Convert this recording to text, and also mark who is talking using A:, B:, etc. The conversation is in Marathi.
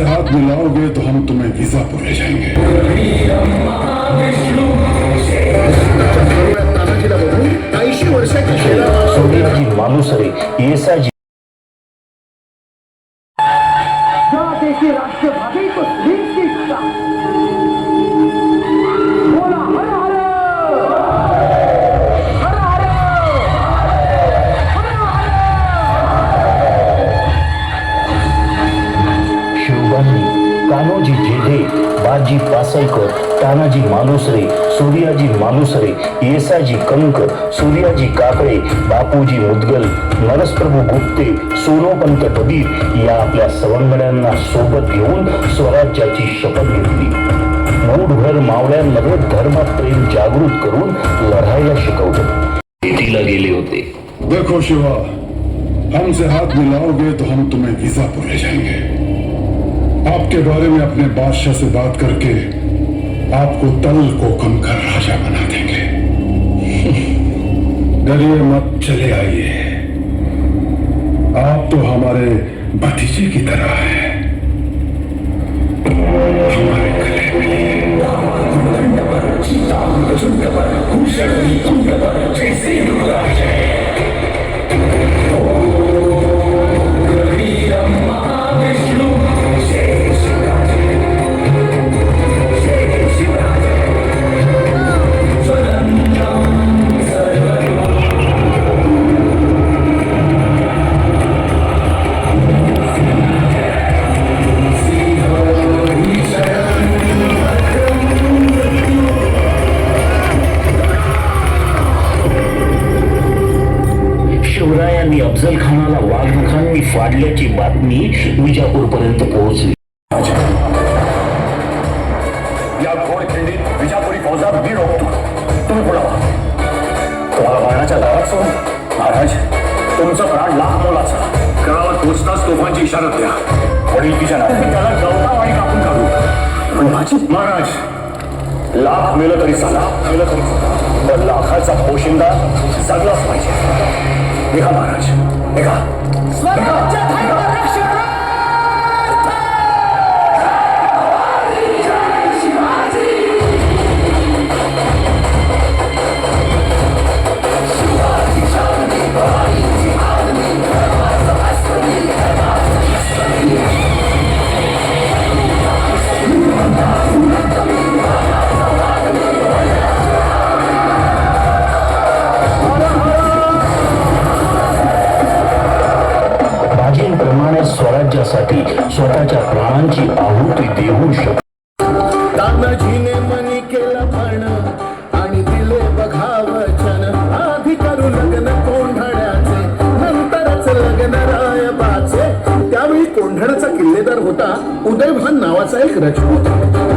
A: हाथ मिलाओगे तो हम तुम्हें वीजा पर ले जाएंगे।
B: सूर्याजी मालुसरे येसाजी कान्होजी जेधे, बाजी पासलकर, तानाजी मालुसरे, सूर्याजी मालुसरे, येसाजी कंक, सूर्याजी काकडे, बापूजी मुदगल, नरसप्रभू गुप्ते, सोनोपंत कबीर या आपल्या सवंगड्यांना सोबत घेऊन स्वराज्याची शपथ घेतली. मूठभर मावळ्यांमध्ये धर्मप्रेम जागृत करून लढायला शिकवलं. भेटीला गेले होते.
A: देखो शिवा, हमसे हाथ मिलाओगे तो हम तुम्हें वीजा पर ले जाएंगे। आपके बारे में अपने बादशाह से बात करके आपको तल कोकम का राजा बना देंगे। डरिए मत, चले आइए। आप तो हमारे भतीजे की तरह हैं। हमारे गले मिलिए।
B: शिवरायांनी अफजल खानाला वाघनखांनी फाडल्याची बातमी विजापूर पर्यंत पोहोचली.
C: या घोडखिंडीत विजापुरी फौजा मी रोखतो. तुम्ही बोलावा. तुम्हाला मारण्याच्या दारात सोड. महाराज, तुमचं प्राण लाख मोलाचा. गावात पोचताच तोफांची इशारा द्या. वडीलकीच्या नात्याने त्याला गवता आणि कापून काढू. पण माझी महाराज, लाख मेलं तरी चाला, पण लाखाचा पोशिंदा जगलाच पाहिजे. निघा महाराज, निघा.
B: प्रमाणे स्वराज्यासाठी स्वतःच्या प्राणांची आहुती देऊ शकतो.
D: तानाजीने मनी केलं पण आणि दिले बघावचन. आधी करू लग्न कोंढाण्याचे, नंतरच लग्न रायबाचे. त्यावेळी कोंढाण्याचा किल्लेदार होता उदयभान नावाचा एक रजपूत.